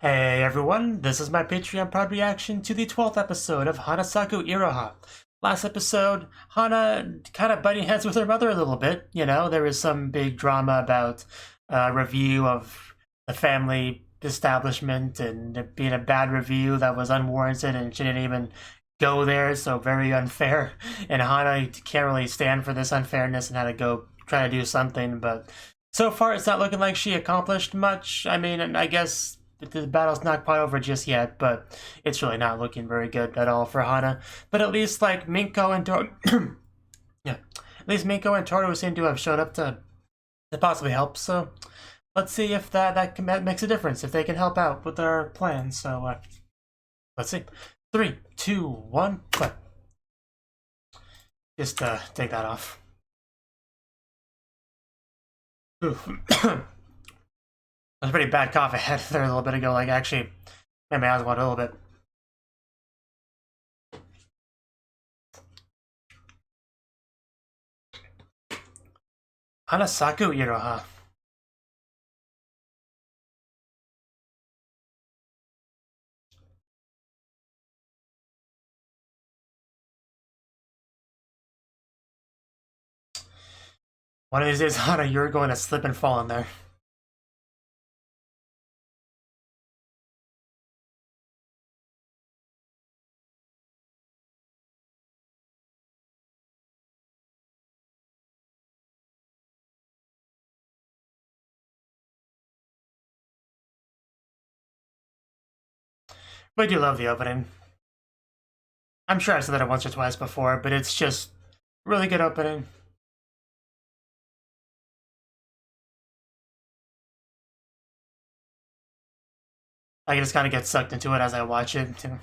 Hey everyone, this is my Patreon pod reaction to the 12th episode of Hanasaku Iroha. Last episode, Hana kind of butting heads with her mother a little bit. You know, there was some big drama about review of the family establishment and it being a bad review that was unwarranted and she didn't even go there, so very unfair. And Hana can't really stand for this unfairness and had to go try to do something, but so far it's not looking like she accomplished much. I mean, I guess the battle's not quite over just yet, but it's really not looking very good at all for Hana. But at least like Minko and yeah, at least Minko and Toru seem to have showed up to possibly help. So let's see if that makes a difference, if they can help out with our plans. So let's see. 3, 2, 1, play. Just take that off. Oof. That was a pretty bad cough I had there a little bit ago. Like, actually, made my eyes water a little bit. Hanasaku Iroha. One of these days, Hana, you're going to slip and fall in there. But I do love the opening. I'm sure I've said that once or twice before, but it's just really good opening. I just kind of get sucked into it as I watch it, too.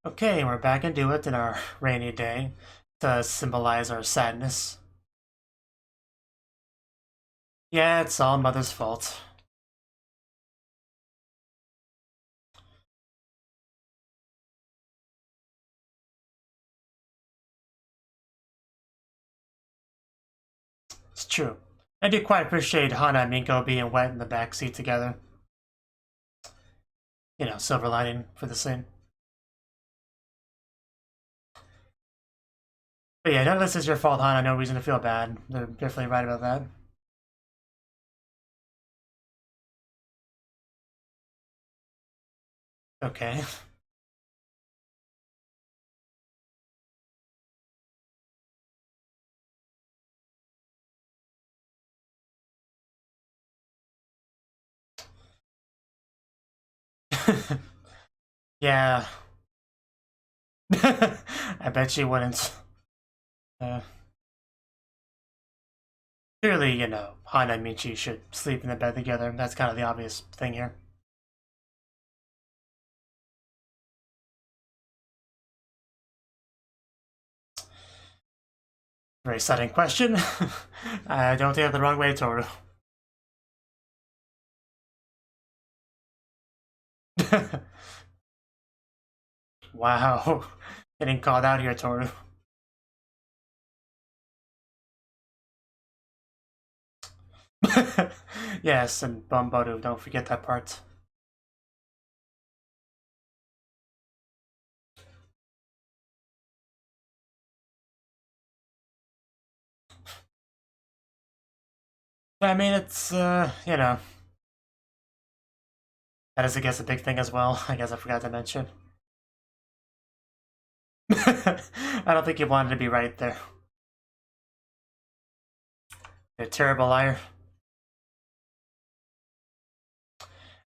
Okay, we're back into it in our rainy day to symbolize our sadness. Yeah, it's all Mother's fault. It's true. I do quite appreciate Hana and Minko being wet in the backseat together. You know, silver lining for the scene. But yeah, none of this is your fault, Hana. No reason to feel bad. They're definitely right about that. Okay. Yeah. I bet she wouldn't. Uh, Clearly, you know, Hana and Michi should sleep in the bed together. That's kind of the obvious thing here. Very sudden question. Don't take it the wrong way, Toru. Wow. Getting called out here, Toru. Yes, and Bumbodu, don't forget that part. I mean, it's, you know, that is, I guess, a big thing as well. I guess I forgot to mention. I don't think you wanted to be right there. You're a terrible liar.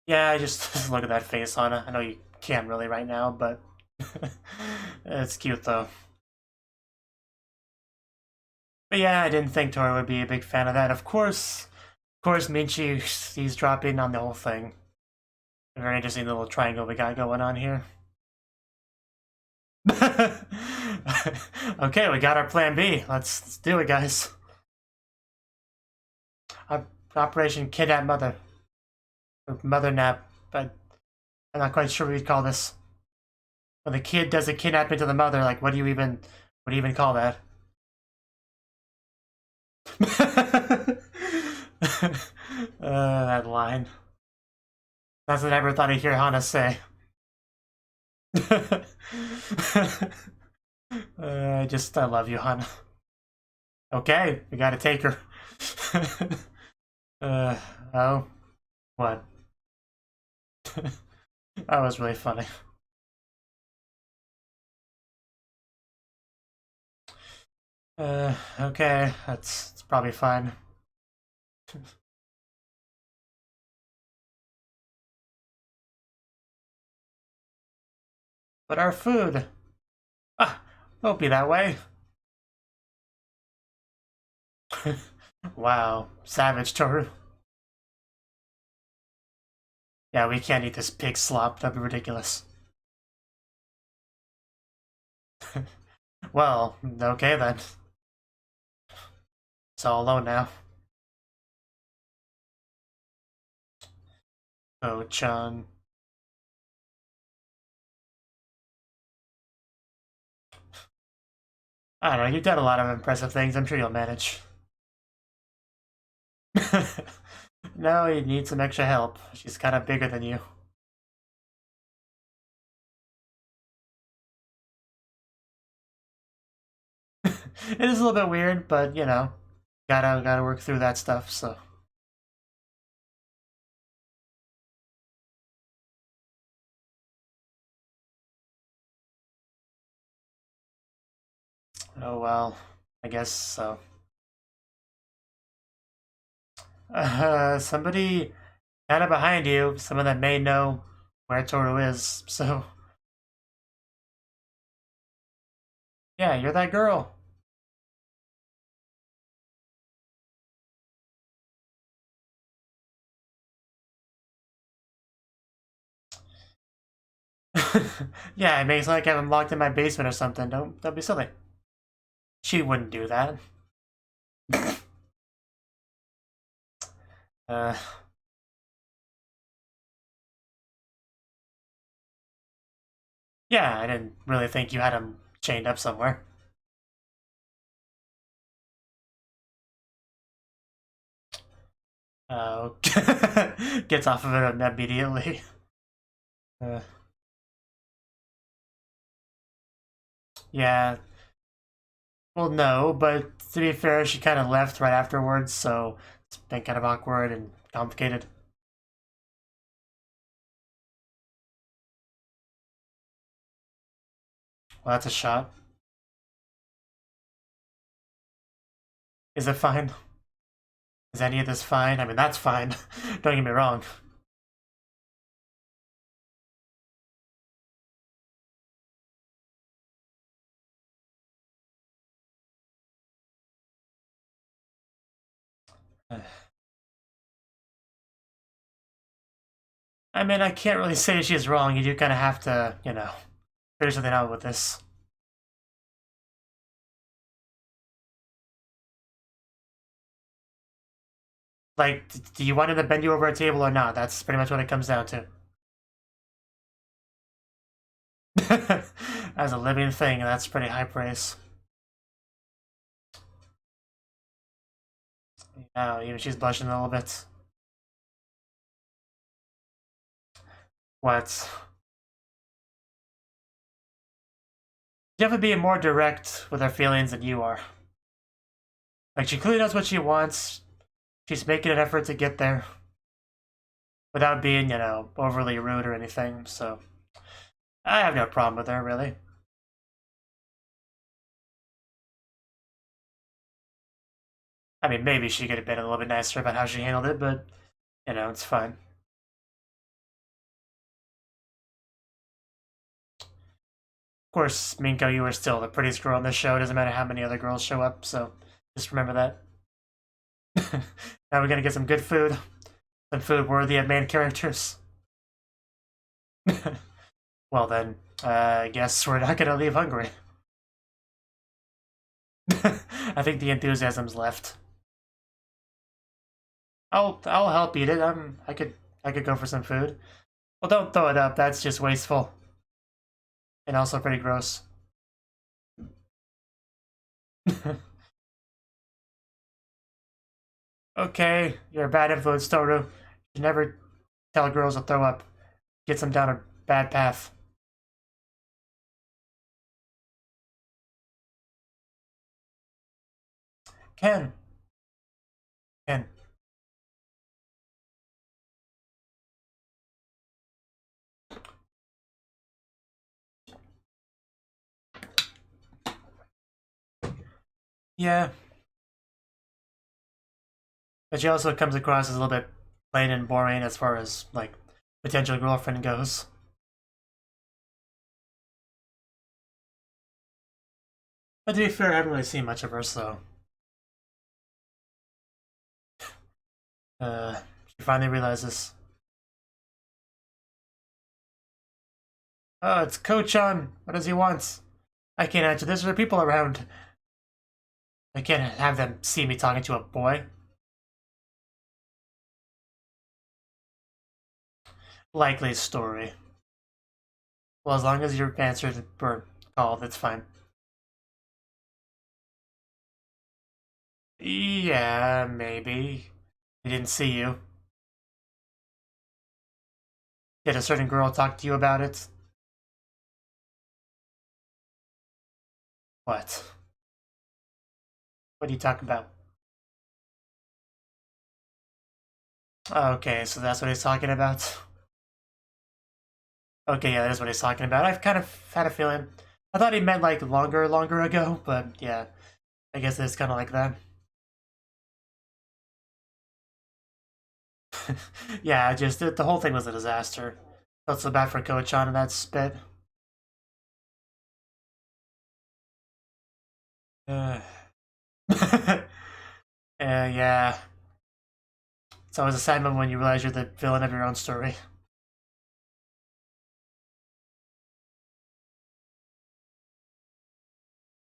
Yeah, I just look at that face, Hana. I know you can't really right now, but it's cute though. But yeah, I didn't think Toru would be a big fan of that. Of course, Minchi, he's dropping on the whole thing. A very interesting little triangle we got going on here. Okay, we got our plan B. Let's do it, guys. Operation Kidnap Mother. Or Mother Nap, but I'm not quite sure what you'd call this. When the kid does a kidnapping to the mother, like, what do you even call that? That line. That's what I never thought I'd hear Hana say. I love you, Hana. Okay, we gotta take her. Oh. What? That was really funny. Okay, it's probably fine. But our food... Ah, won't be that way. Wow, savage Toru. Yeah, we can't eat this pig slop, that'd be ridiculous. Well, okay then. It's all alone now. Oh-chan. I don't know, you've done a lot of impressive things, I'm sure you'll manage. No, you need some extra help. She's kind of bigger than you. It is a little bit weird, but you know, gotta work through that stuff. So. Oh well, I guess so. Somebody kind of behind you, someone that may know where Toru is, so. Yeah, you're that girl. Yeah, it makes like I'm locked in my basement or something. Don't be silly. She wouldn't do that. uh, yeah, I didn't really think you had him chained up somewhere. Gets off of it immediately. Uh, yeah. Well, no, but to be fair, she kind of left right afterwards, so it's been kind of awkward and complicated. Well, that's a shot. Is it fine? Is any of this fine? I mean, that's fine. Don't get me wrong. I mean, I can't really say she's wrong. You do kind of have to, you know, figure something out with this. Like, do you want him to bend you over a table or not? That's pretty much what it comes down to. As a living thing, that's pretty high praise. Yeah, even she's blushing a little bit. What? You have to be more direct with her feelings than you are. Like, she clearly knows what she wants. She's making an effort to get there. Without being, you know, overly rude or anything, so. I have no problem with her, really. I mean, maybe she could have been a little bit nicer about how she handled it, but, you know, it's fine. Of course, Minko, you are still the prettiest girl on this show. It doesn't matter how many other girls show up, so just remember that. Now we're gonna get some good food. Some food worthy of main characters. Well then, I guess we're not gonna leave hungry. I think the enthusiasm's left. I'll help eat it. I could go for some food. Well, don't throw it up. That's just wasteful. And also pretty gross. Okay, you're a bad influence, Toru. You never tell girls to throw up. Gets them down a bad path. Ken. Ken. Yeah. But she also comes across as a little bit plain and boring as far as, like, potential girlfriend goes. But to be fair, I haven't really seen much of her, so. She finally realizes. Oh, it's Ko-chan. What does he want? I can't answer this. There are people around. I can't have them see me talking to a boy. Likely story. Well, as long as you're answered or called, it's fine. Yeah, maybe. He didn't see you. Did a certain girl talk to you about it? What? What are you talking about? Okay, so that's what he's talking about. Okay, yeah, that is what he's talking about. I've kind of had a feeling. I thought he meant like longer ago, but yeah, I guess it's kind of like that. Yeah, just the whole thing was a disaster. Felt so bad for Ko-chan in that spit. Yeah. It's always a sad moment when you realize you're the villain of your own story.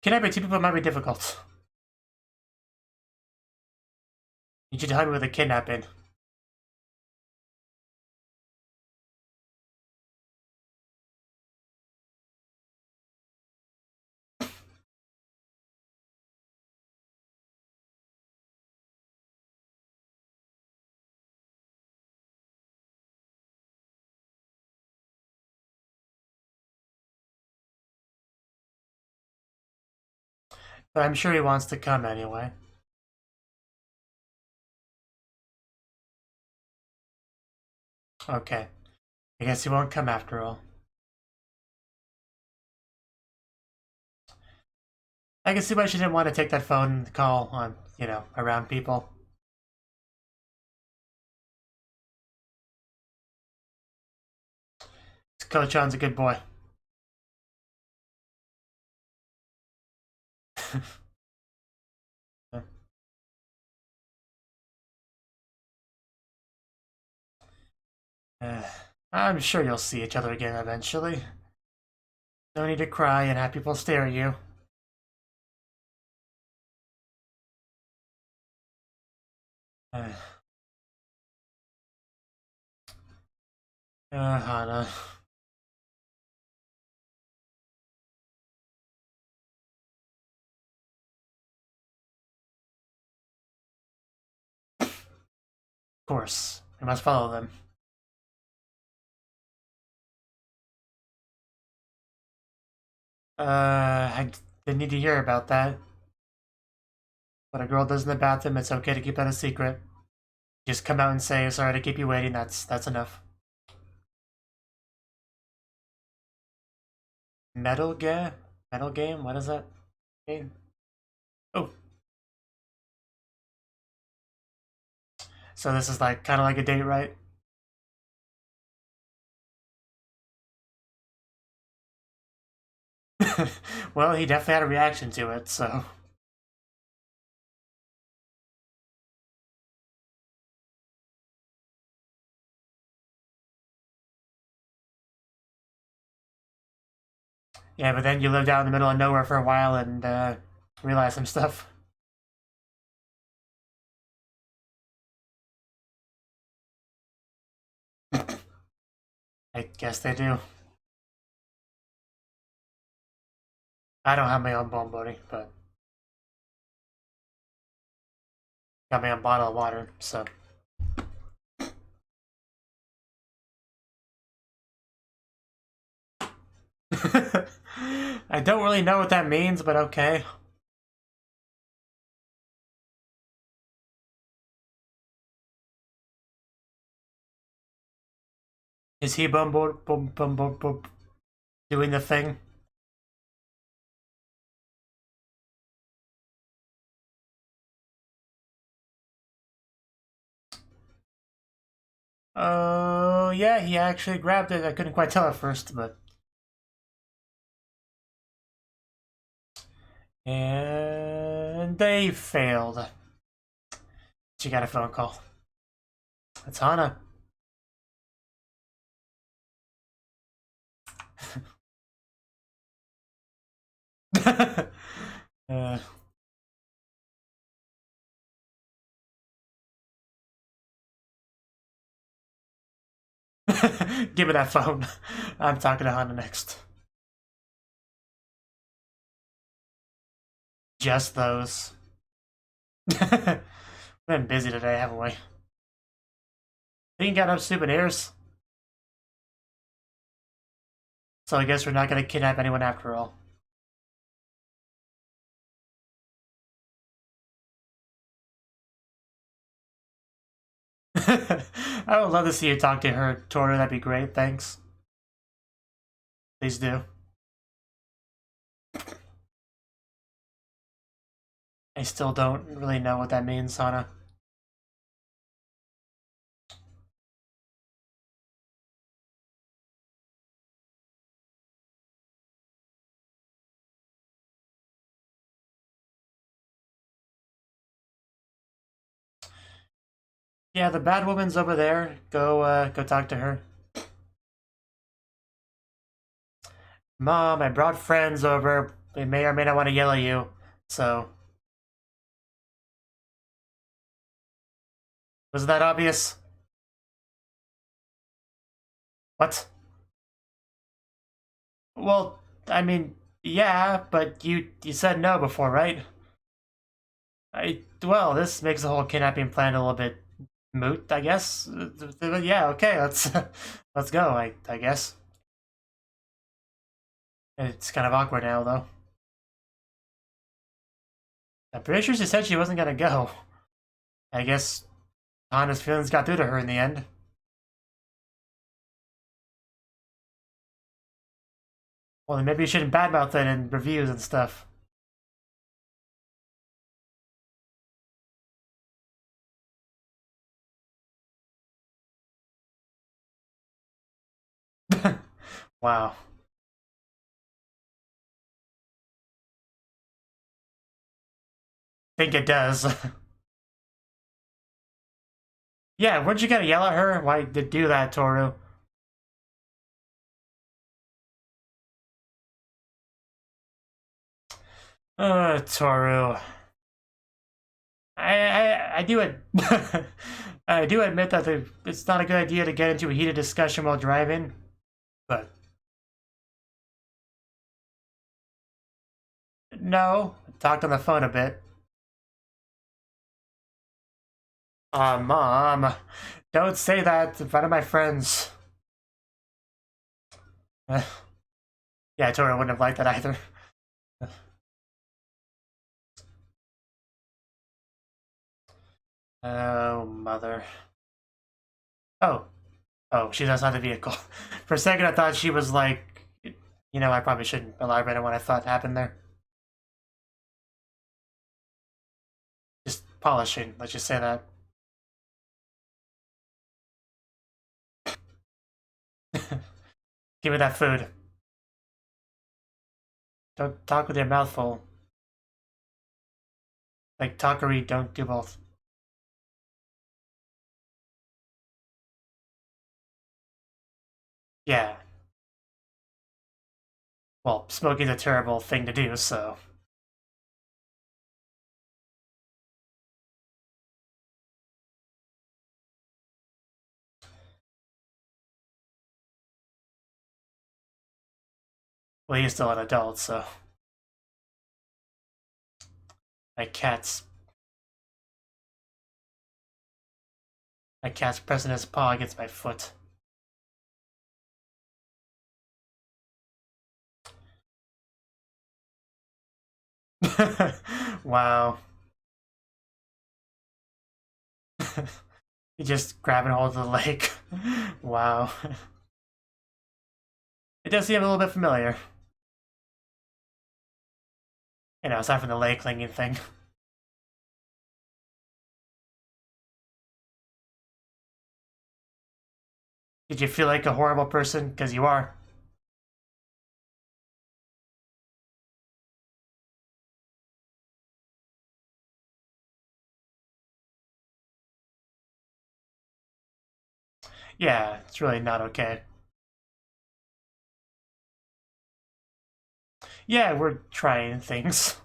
Kidnapping two people might be difficult. You should help me with a kidnapping. But I'm sure he wants to come anyway. Okay. I guess he won't come after all. I can see why she didn't want to take that phone call on, around people. Ko-chan's a good boy. I'm sure you'll see each other again eventually. No need to cry and have people stare at you. Hana. Of course, we must follow them. I didn't need to hear about that. What a girl does in the bathroom, it's okay to keep that a secret. Just come out and say, sorry to keep you waiting, that's enough. Metal game? Metal game? What is that game? Oh. So this is like, kind of like a date, right? Well, he definitely had a reaction to it, so. Yeah, but then you lived out in the middle of nowhere for a while and realized some stuff. I guess they do. I don't have my own bone buddy, but got my own bottle of water, so. I don't really know what that means, but okay. Is he doing the thing? Oh, yeah, he actually grabbed it. I couldn't quite tell at first, but... And they failed. She got a phone call. It's Hana. uh, give me that phone. I'm talking to Hana next. Just those. We've been busy today, haven't we? We ain't got enough souvenirs. So I guess we're not gonna kidnap anyone after all. I would love to see you talk to her, Toru. That'd be great. Thanks. Please do. I still don't really know what that means, Hana. Yeah, the bad woman's over there. Go talk to her. Mom, I brought friends over. They may or may not want to yell at you, so... Was that obvious? What? Well, I mean, yeah, but you said no before, right? Well, this makes the whole kidnapping plan a little bit moot, I guess. Yeah, okay, let's let's go. I guess. It's kind of awkward now, though. I'm pretty sure she said she wasn't gonna go. I guess Hana's feelings got through to her in the end. Well, then maybe you shouldn't badmouth it in reviews and stuff. Wow. Think it does. Yeah, weren't you gonna yell at her? Why did do that, Toru? Toru. I do it. I do admit that it's not a good idea to get into a heated discussion while driving, but no, I talked on the phone a bit. Mom, don't say that in front of my friends. Yeah, Toru wouldn't have liked that either. Oh, mother. Oh. Oh, she's outside the vehicle. For a second, I thought she was like, you know, I probably shouldn't elaborate on what I thought happened there. Just polishing, let's just say that. Give me that food. Don't talk with your mouth full. Like, talk or eat, don't do both. Yeah. Well, smoking's a terrible thing to do, so. Well, he's still an adult, so... My cat's pressing his paw against my foot. Wow. He just grabbing hold of the leg. Wow. It does seem a little bit familiar. You know, aside from the leg clinging thing. Did you feel like a horrible person? Because you are. Yeah, it's really not okay. Yeah, we're trying things.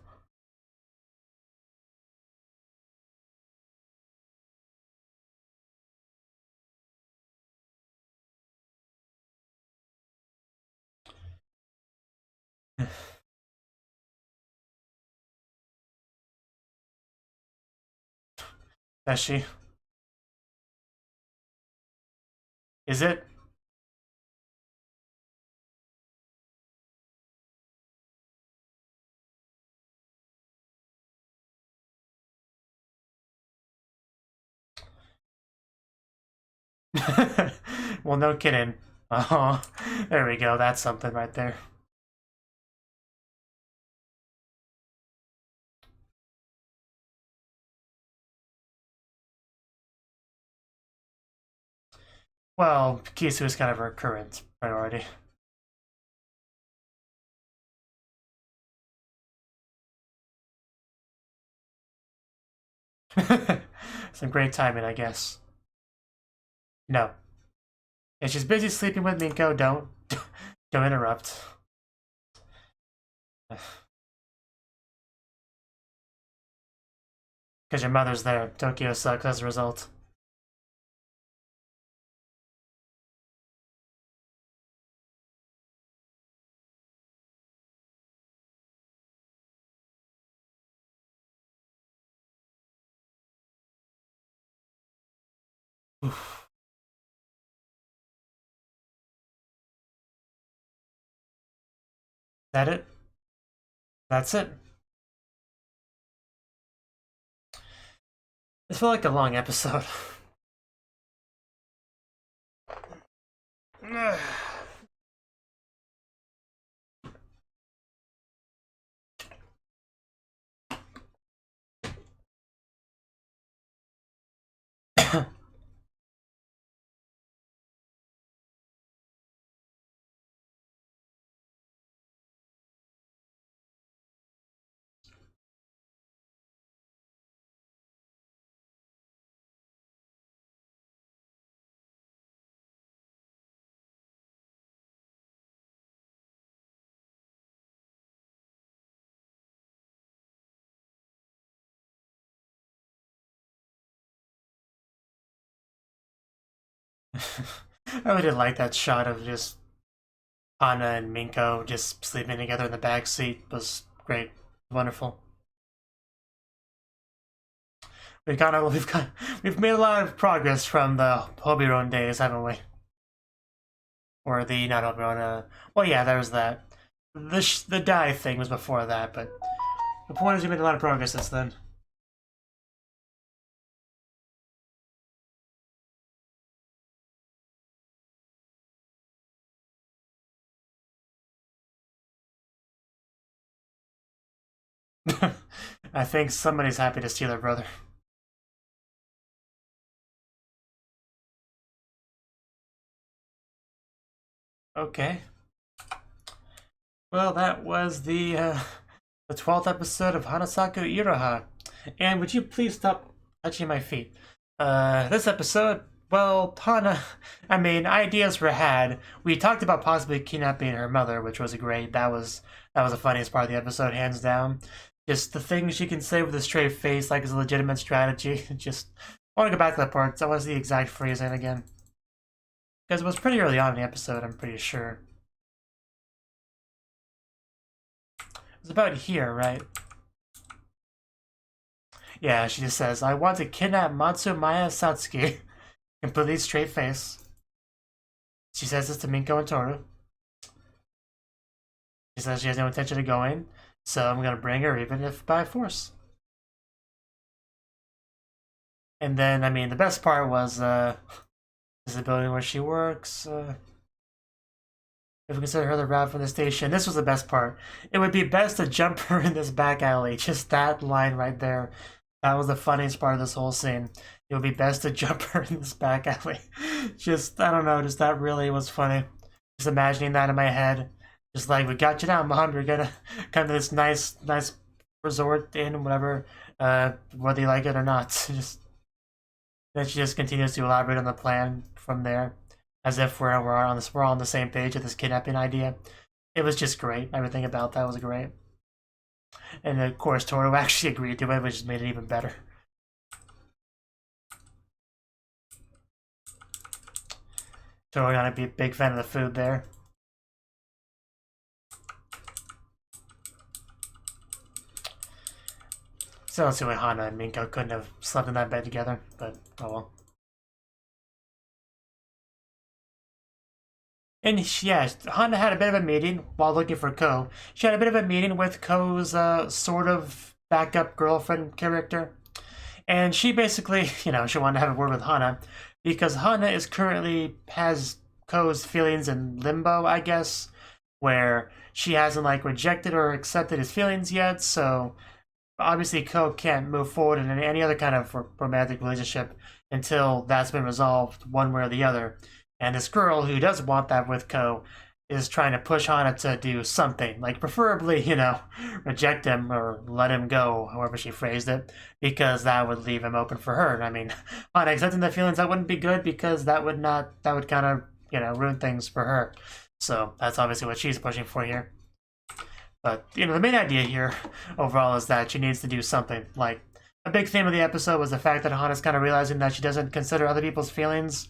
Does she? Is it? Well, no kidding. Oh, there we go. That's something right there. Well, Kisu is kind of our current priority. Some great timing, I guess. No. If she's busy sleeping with Minko, don't interrupt. Because your mother's there. Tokyo sucks as a result. Oof. That it? That's it? This felt like a long episode. I really did like that shot of just Hana and Minko just sleeping together in the back seat. It was great, wonderful. We've made a lot of progress from the Hobiron days, haven't we? Or the not Hobiron. Well, yeah, there was that. The dye thing was before that, but the point is we made a lot of progress since then. I think somebody's happy to see their brother. Okay. Well, that was the 12th episode of Hanasaku Iroha. And would you please stop touching my feet? This episode, well, ideas were had. We talked about possibly kidnapping her mother, which was great. That was the funniest part of the episode, hands down. Just the things she can say with a straight face, like, is a legitimate strategy. Just, I want to go back to that part. So I want to see the exact phrasing again. Because it was pretty early on in the episode, I'm pretty sure. It's about here, right? Yeah, she just says, I want to kidnap Matsumaya Satsuki. Completely straight face. She says this to Minko and Toru. She says she has no intention of going, so I'm gonna bring her even if by force. And then, I mean, the best part was, this is the building where she works. If we consider her the route from the station, this was the best part. It would be best to jump her in this back alley. Just that line right there. That was the funniest part of this whole scene. It would be best to jump her in this back alley. Just, I don't know, just that really was funny. Just imagining that in my head. Just like, we got you now, Mom. You're gonna come to this nice resort inn, whatever, whether you like it or not. Just then she just continues to elaborate on the plan from there, as if we're all on the same page with this kidnapping idea. It was just great. Everything about that was great. And of course, Toru actually agreed to it, which made it even better. Toru not a big fan of the food there. So let's see why Hana and Minko couldn't have slept in that bed together, but oh well. And yeah, Hana had a bit of a meeting while looking for Ko. She had a bit of a meeting with Ko's sort of backup girlfriend character. And she basically, she wanted to have a word with Hana because Hana is currently has Ko's feelings in limbo, I guess, where she hasn't like rejected or accepted his feelings yet, so obviously Ko can't move forward in any other kind of romantic relationship until that's been resolved one way or the other. And this girl who does want that with Ko is trying to push Hana to do something, like preferably, reject him or let him go, however she phrased it, because that would leave him open for her. I mean, Hana accepting the feelings, that wouldn't be good because that would kind of, ruin things for her. So that's obviously what she's pushing for here. But, the main idea here overall is that she needs to do something. Like, a big theme of the episode was the fact that Hana's kind of realizing that she doesn't consider other people's feelings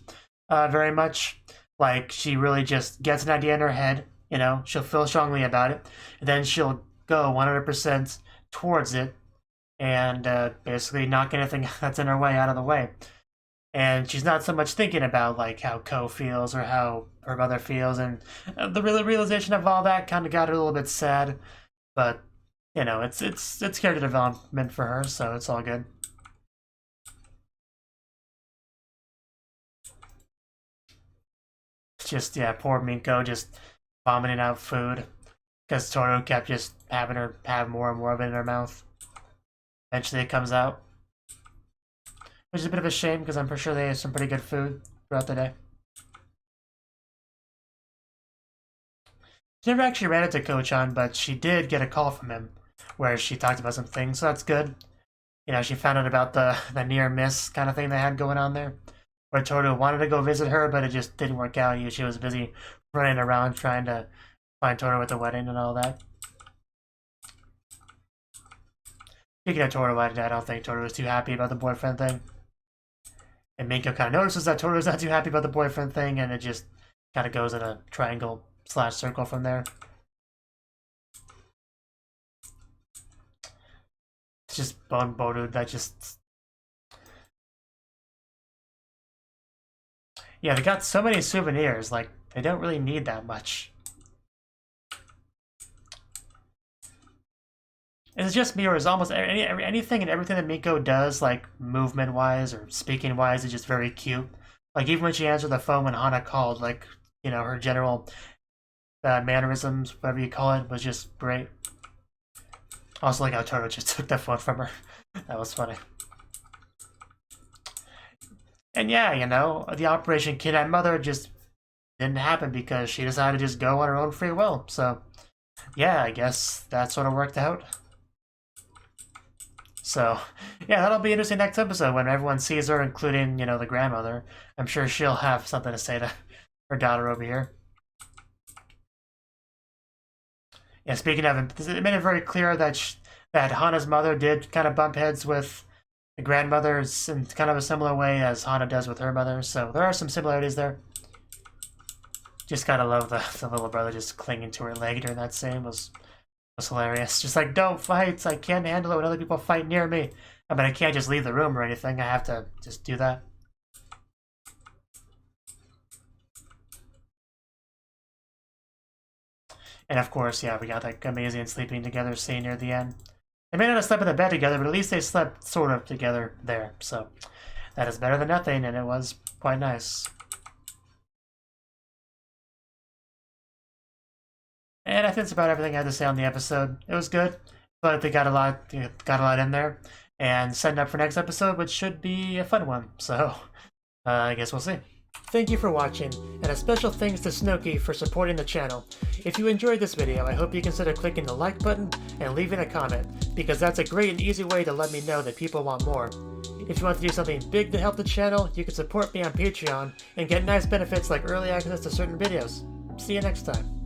very much. Like, she really just gets an idea in her head, she'll feel strongly about it, and then she'll go 100% towards it and basically knock anything that's in her way out of the way. And she's not so much thinking about like how Ko feels or how her mother feels, and the realization of all that kind of got her a little bit sad. But it's character development for her, so it's all good. Just poor Minko just vomiting out food because Toru kept just having her have more and more of it in her mouth. Eventually, it comes out. Which is a bit of a shame because I'm pretty sure they have some pretty good food throughout the day. She never actually ran into Ko-chan, but she did get a call from him where she talked about some things, so that's good. She found out about the near miss kind of thing they had going on there. Where Toru wanted to go visit her, but it just didn't work out. She was busy running around trying to find Toru at the wedding and all that. Speaking of Toru, I don't think Toru was too happy about the boyfriend thing. And Minko kind of notices that Toru's not too happy about the boyfriend thing, and it just kind of goes in a triangle/circle from there. It's just Boru that just... Yeah, they got so many souvenirs, like, they don't really need that much. It's just me, or is almost anything and everything that Minko does, like movement-wise or speaking-wise, is just very cute. Like even when she answered the phone when Hana called, like her general mannerisms, whatever you call it, was just great. Also, like how Toru just took the phone from her. That was funny. And yeah, the Operation Kidnap Mother just didn't happen because she decided to just go on her own free will. So yeah, I guess that sort of worked out. So, yeah, that'll be interesting next episode when everyone sees her, including, the grandmother. I'm sure she'll have something to say to her daughter over here. Yeah, speaking of it made it very clear that that Hana's mother did kind of bump heads with the grandmothers in kind of a similar way as Hana does with her mother. So there are some similarities there. Just gotta love the little brother just clinging to her leg during that scene. Was was hilarious. Just like, don't fight. I can't handle it when other people fight near me. I mean, I can't just leave the room or anything. I have to just do that. And of course, yeah, we got that amazing sleeping together scene near the end. They may not have slept in the bed together, but at least they slept sort of together there. So that is better than nothing, and it was quite nice. And I think that's about everything I had to say on the episode. It was good, but they got a lot in there, and setting up for next episode, which should be a fun one. So I guess we'll see. Thank you for watching, and a special thanks to Cnouki for supporting the channel. If you enjoyed this video, I hope you consider clicking the like button and leaving a comment, because that's a great and easy way to let me know that people want more. If you want to do something big to help the channel, you can support me on Patreon and get nice benefits like early access to certain videos. See you next time.